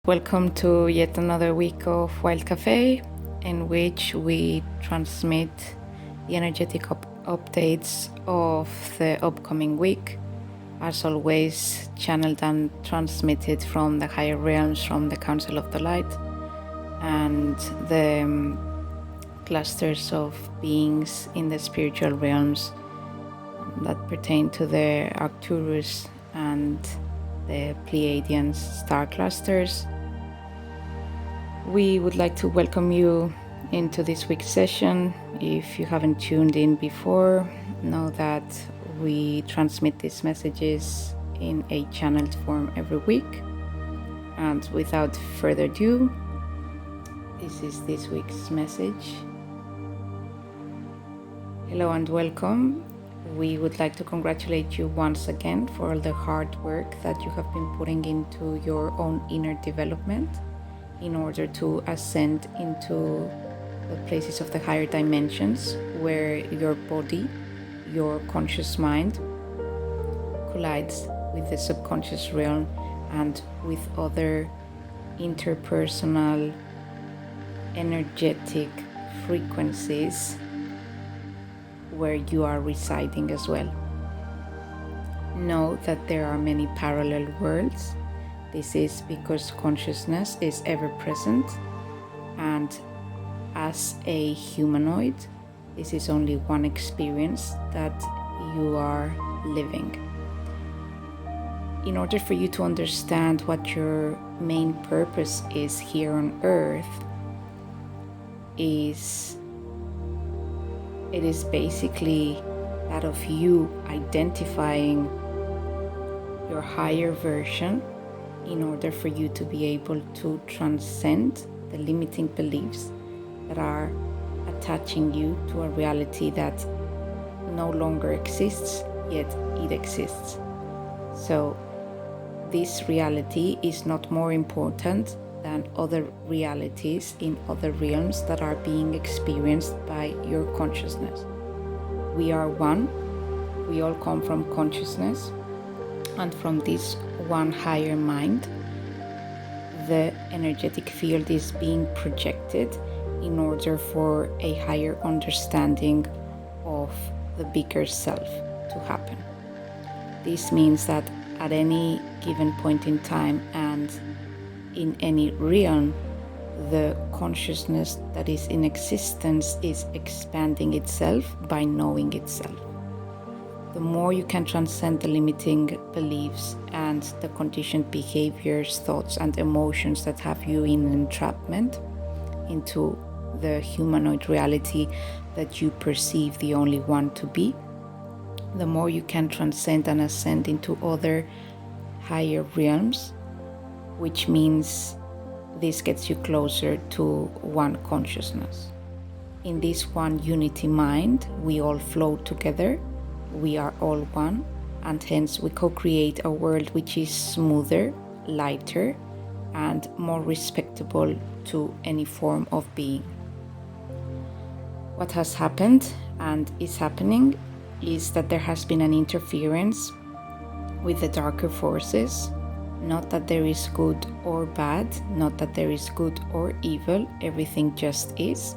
Welcome to yet another week of Wild Cafe, in which we transmit the energetic updates of the upcoming week, as always channeled and transmitted from the higher realms, from the Council of the Light, and the clusters of beings in the spiritual realms that pertain to the Arcturians and the Plaeidians star clusters. We would like to welcome you into this week's session. If you haven't tuned in before, know that we transmit these messages in a channeled form every week. And without further ado, this is this week's message. Hello and welcome. We would like to congratulate you once again for all the hard work that you have been putting into your own inner development in order to ascend into the places of the higher dimensions, where your body, your conscious mind, collides with the subconscious realm and with other interpersonal energetic frequencies where you are residing as well. Know that there are many parallel worlds. This is because consciousness is ever present, and as a humanoid, this is only one experience that you are living. In order for you to understand what your main purpose is here on Earth, it is basically that of you identifying your higher version in order for you to be able to transcend the limiting beliefs that are attaching you to a reality that no longer exists, yet it exists. So this reality is not more important than other realities in other realms that are being experienced by your consciousness. We are one. We all come from consciousness, and from this one higher mind, the energetic field is being projected in order for a higher understanding of the bigger self to happen. This means that at any given point in time and in any realm, the consciousness that is in existence is expanding itself by knowing itself. The more you can transcend the limiting beliefs and the conditioned behaviors, thoughts, and emotions that have you in entrapment into the humanoid reality that you perceive the only one to be, the more you can transcend and ascend into other higher realms, which means this gets you closer to one consciousness. In this one unity mind, we all flow together. We are all one, and hence we co-create a world which is smoother, lighter, and more respectable to any form of being. What has happened and is happening is that there has been an interference with the darker forces. Not that there is good or bad, not that there is good or evil, everything just is,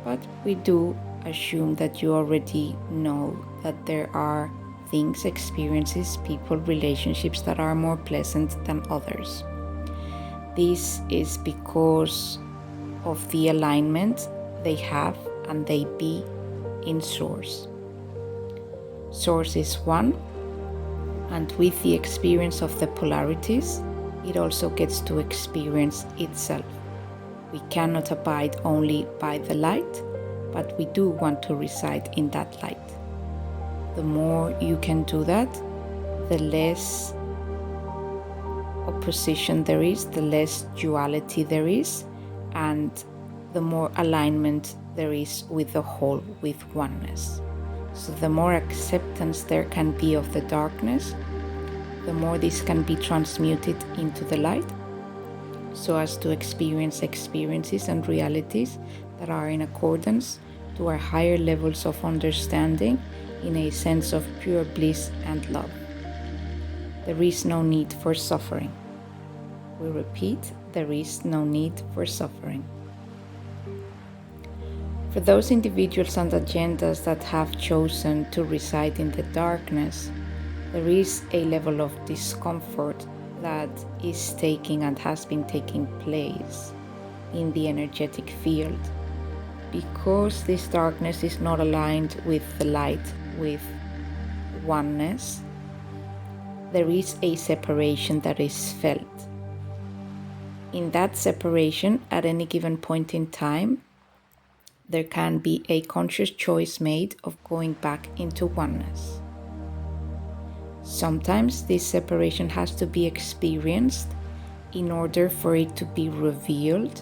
but we do assume that you already know that there are things, experiences, people, relationships that are more pleasant than others. This is because of the alignment they have and they be in Source. Source is one, and with the experience of the polarities, it also gets to experience itself. We cannot abide only by the light, but we do want to reside in that light. The more you can do that, the less opposition there is, the less duality there is, and the more alignment there is with the whole, with oneness. So the more acceptance there can be of the darkness, the more this can be transmuted into the light, so as to experience experiences and realities that are in accordance to our higher levels of understanding in a sense of pure bliss and love. There is no need for suffering. We repeat, there is no need for suffering. For those individuals and agendas that have chosen to reside in the darkness, there is a level of discomfort that is taking and has been taking place in the energetic field, because this darkness is not aligned with the light, with oneness. There is a separation that is felt. In that separation, at any given point in time, there can be a conscious choice made of going back into oneness. Sometimes this separation has to be experienced in order for it to be revealed,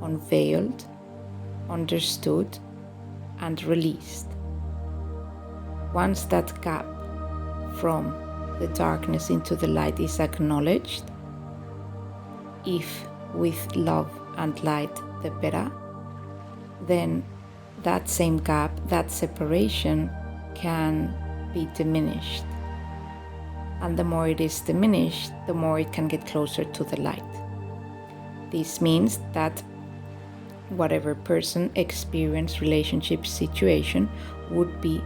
unveiled, understood, and released. Once that gap from the darkness into the light is acknowledged, if with love and light the better, then that same gap, that separation, can be diminished. And the more it is diminished, the more it can get closer to the light. This means that whatever person, experience, relationship, situation would be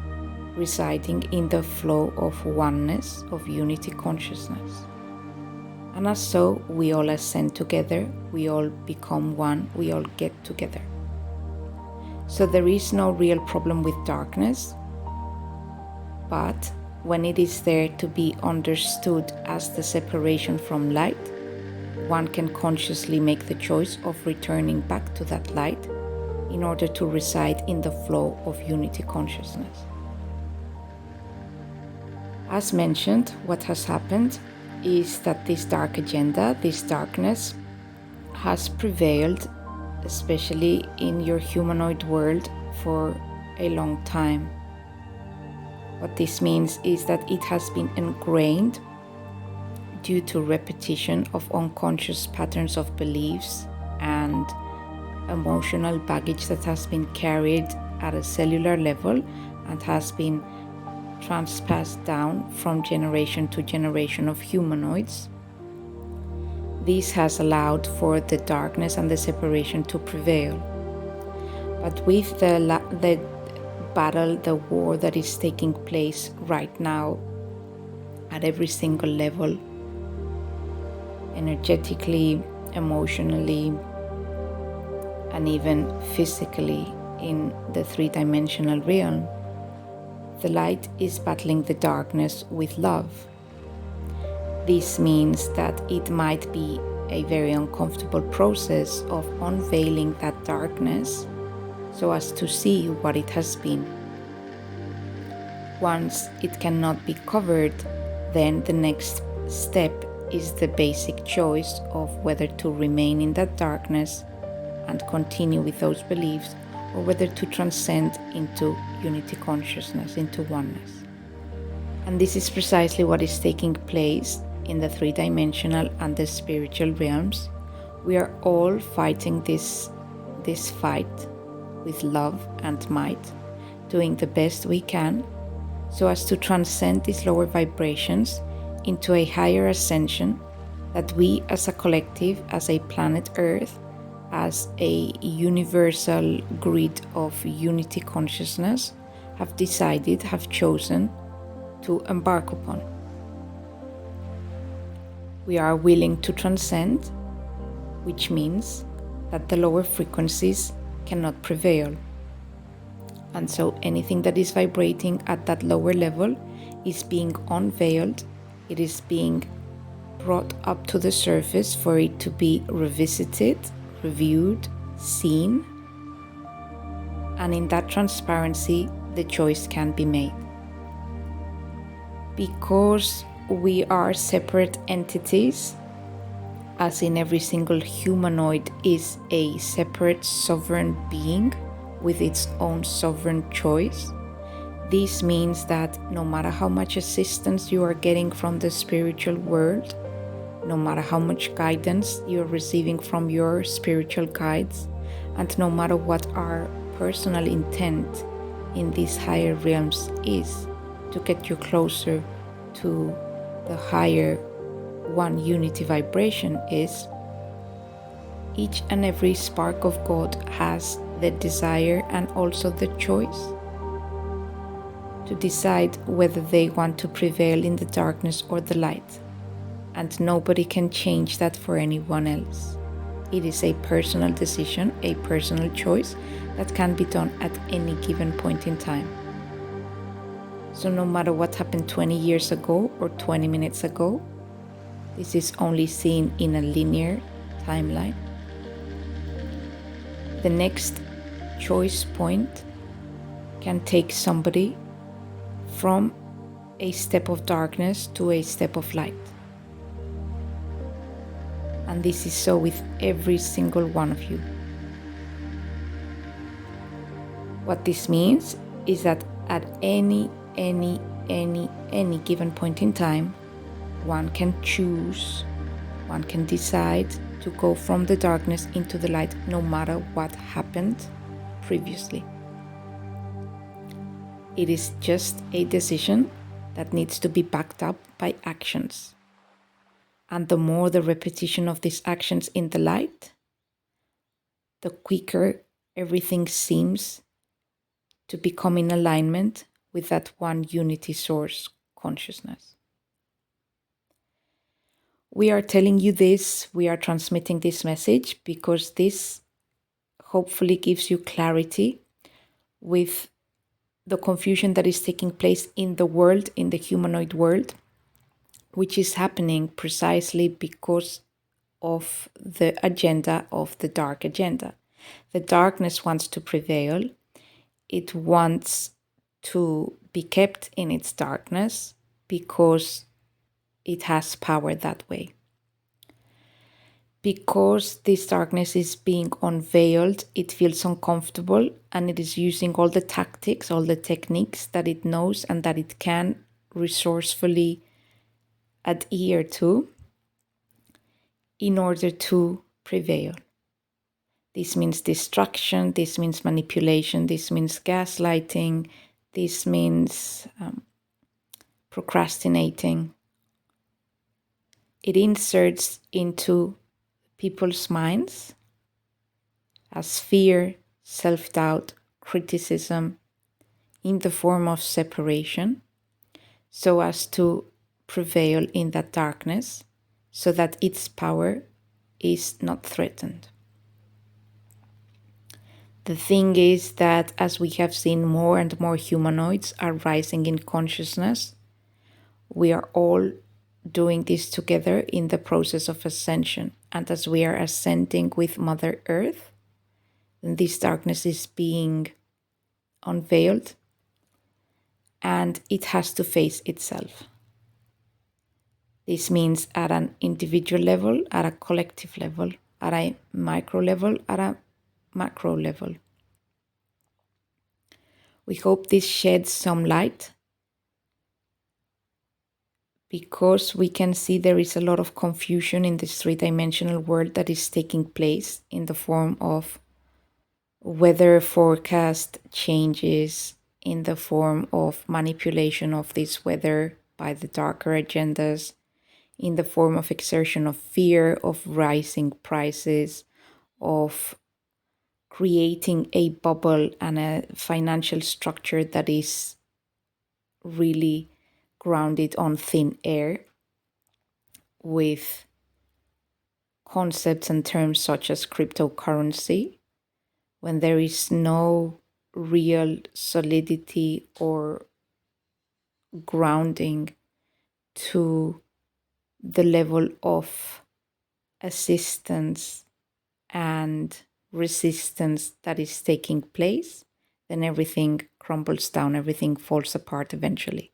residing in the flow of oneness, of unity consciousness. And as so, we all ascend together, we all become one, we all get together. So there is no real problem with darkness, but when it is there to be understood as the separation from light, one can consciously make the choice of returning back to that light in order to reside in the flow of unity consciousness. As mentioned, what has happened is that this dark agenda, this darkness, has prevailed, especially in your humanoid world, for a long time. What this means is that it has been ingrained due to repetition of unconscious patterns of beliefs and emotional baggage that has been carried at a cellular level and has been transpassed down from generation to generation of humanoids. This has allowed for the darkness and the separation to prevail. But with the battle, the war that is taking place right now at every single level, energetically, emotionally, and even physically in the three-dimensional realm, the light is battling the darkness with love. This means that it might be a very uncomfortable process of unveiling that darkness so as to see what it has been. Once it cannot be covered, then the next step is the basic choice of whether to remain in that darkness and continue with those beliefs, or whether to transcend into unity consciousness, into oneness. And this is precisely what is taking place in the three-dimensional and the spiritual realms. We are all fighting this fight with love and might, doing the best we can so as to transcend these lower vibrations into a higher ascension that we as a collective, as a planet Earth, as a universal grid of unity consciousness, have decided, have chosen to embark upon. We are willing to transcend, which means that the lower frequencies cannot prevail. And so anything that is vibrating at that lower level is being unveiled, it is being brought up to the surface for it to be revisited, reviewed, seen, and in that transparency the choice can be made. Because we are separate entities, as in every single humanoid is a separate sovereign being with its own sovereign choice, this means that no matter how much assistance you are getting from the spiritual world, no matter how much guidance you are receiving from your spiritual guides, and no matter what our personal intent in these higher realms is to get you closer to the higher one unity vibration is, each and every spark of God has the desire and also the choice to decide whether they want to prevail in the darkness or the light. And nobody can change that for anyone else. It is a personal decision, a personal choice that can be done at any given point in time. So no matter what happened 20 years ago or 20 minutes ago, this is only seen in a linear timeline. The next choice point can take somebody from a step of darkness to a step of light. And this is so with every single one of you. What this means is that at any given point in time, one can choose, one can decide to go from the darkness into the light, no matter what happened previously. It is just a decision that needs to be backed up by actions. And the more the repetition of these actions in the light, the quicker everything seems to become in alignment with that one unity source consciousness. We are telling you this, we are transmitting this message because this hopefully gives you clarity with the confusion that is taking place in the world, in the humanoid world, which is happening precisely because of the agenda of the dark agenda. The darkness wants to prevail. It wants to be kept in its darkness because it has power that way. Because this darkness is being unveiled, it feels uncomfortable and it is using all the tactics, all the techniques that it knows and that it can resourcefully adhere to in order to prevail. This means distraction, this means manipulation, this means gaslighting, this means procrastinating. It inserts into people's minds as fear, self-doubt, criticism in the form of separation, so as to prevail in that darkness, so that its power is not threatened. The thing is that as we have seen more and more humanoids are rising in consciousness, we are all doing this together in the process of ascension. And as we are ascending with Mother Earth, this darkness is being unveiled and it has to face itself. This means at an individual level, at a collective level, at a micro level, at a macro level. We hope this sheds some light because we can see there is a lot of confusion in this three-dimensional world that is taking place in the form of weather forecast changes, in the form of manipulation of this weather by the darker agendas, in the form of exertion of fear, of rising prices, of creating a bubble and a financial structure that is really grounded on thin air, with concepts and terms such as cryptocurrency, when there is no real solidity or grounding to the level of assistance and resistance that is taking place, then everything crumbles down, everything falls apart eventually.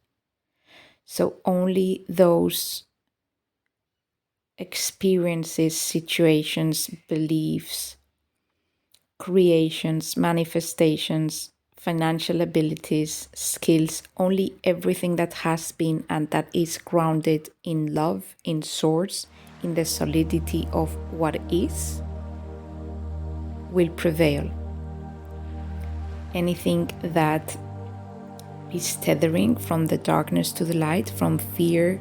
So only those experiences, situations, beliefs, creations, manifestations, financial abilities, skills, only everything that has been and that is grounded in love, in source, in the solidity of what is, will prevail. Anything that is tethering from the darkness to the light, from fear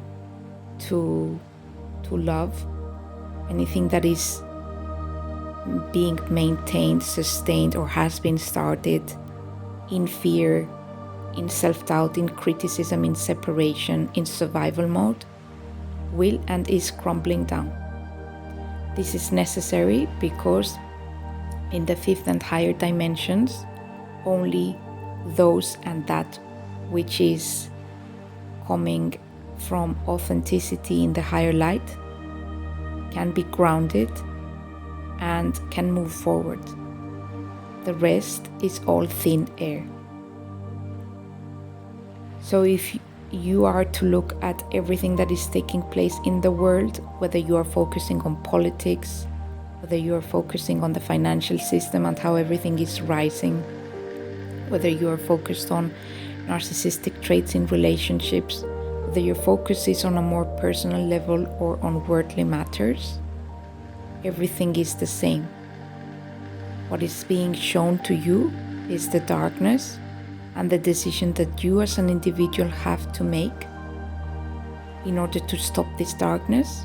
to to love, anything that is being maintained, sustained, or has been started in fear, in self-doubt, in criticism, in separation, in survival mode, will and is crumbling down. This is necessary because in the fifth and higher dimensions, only those and that which is coming from authenticity in the higher light can be grounded and can move forward. The rest is all thin air. So if you are to look at everything that is taking place in the world, whether you are focusing on politics, whether you are focusing on the financial system and how everything is rising, whether you are focused on narcissistic traits in relationships, whether your focus is on a more personal level or on worldly matters, everything is the same. What is being shown to you is the darkness and the decision that you as an individual have to make in order to stop this darkness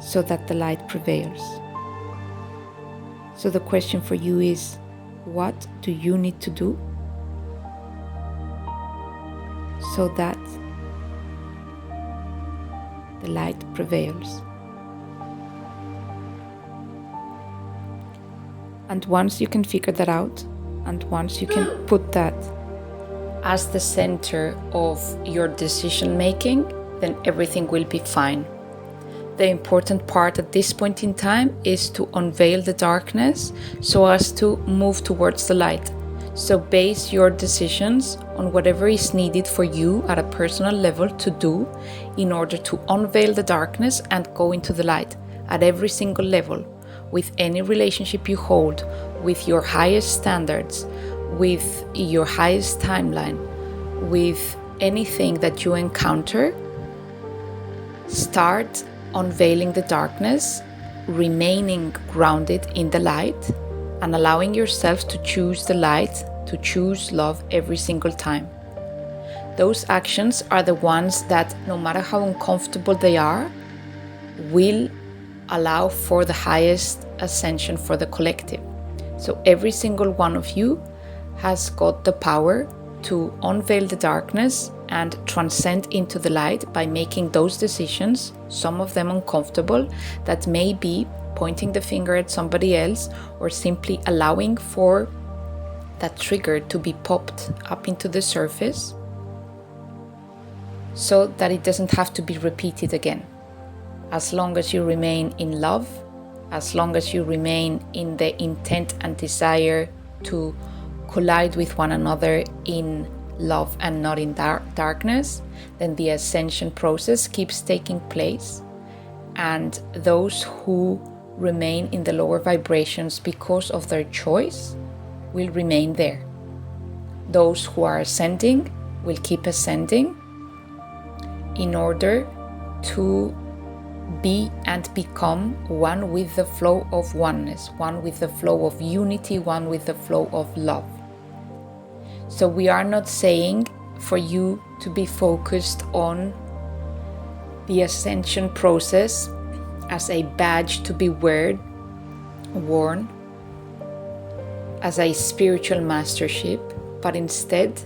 so that the light prevails. So the question for you is, what do you need to do so that the light prevails? And once you can figure that out, and once you can put that as the center of your decision making, then everything will be fine. The important part at this point in time is to unveil the darkness so as to move towards the light. So base your decisions on whatever is needed for you at a personal level to do in order to unveil the darkness and go into the light at every single level, with any relationship you hold, with your highest standards, with your highest timeline, with anything that you encounter. Start unveiling the darkness, remaining grounded in the light, and allowing yourself to choose the light, to choose love every single time. Those actions are the ones that, no matter how uncomfortable they are, will allow for the highest ascension for the collective. So every single one of you has got the power to unveil the darkness and transcend into the light by making those decisions, some of them uncomfortable, that may be pointing the finger at somebody else or simply allowing for that trigger to be popped up into the surface so that it doesn't have to be repeated again. As long as you remain in love, as long as you remain in the intent and desire to collide with one another in love and not in darkness, then the ascension process keeps taking place, and those who remain in the lower vibrations because of their choice will remain there. Those who are ascending will keep ascending in order to be and become one with the flow of oneness, one with the flow of unity, one with the flow of love. So we are not saying for you to be focused on the ascension process as a badge to be worn, as a spiritual mastership, but instead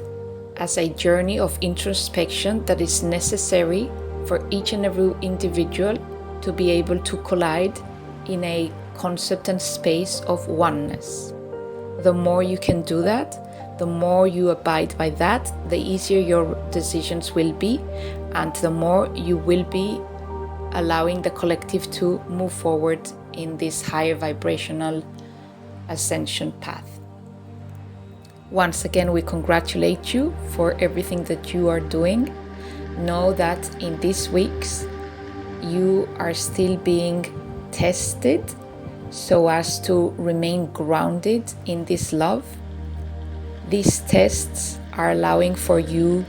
as a journey of introspection that is necessary for each and every individual to be able to collide in a concept and space of oneness. The more you can do that, the more you abide by that, the easier your decisions will be, and the more you will be allowing the collective to move forward in this higher vibrational ascension path. Once again, we congratulate you for everything that you are doing. Know that in these weeks, you are still being tested so as to remain grounded in this love. These tests are allowing for you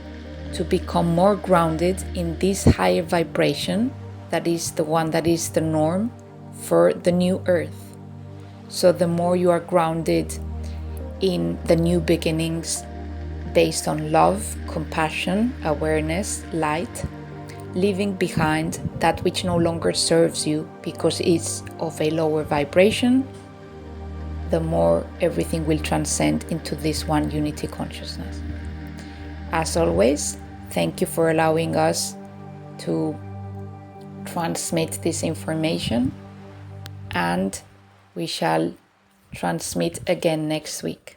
to become more grounded in this higher vibration that is the one that is the norm for the new earth. So the more you are grounded in the new beginnings based on love, compassion, awareness, light, leaving behind that which no longer serves you because it's of a lower vibration, the more everything will transcend into this one unity consciousness. As always, thank you for allowing us to transmit this information, and we shall transmit again next week.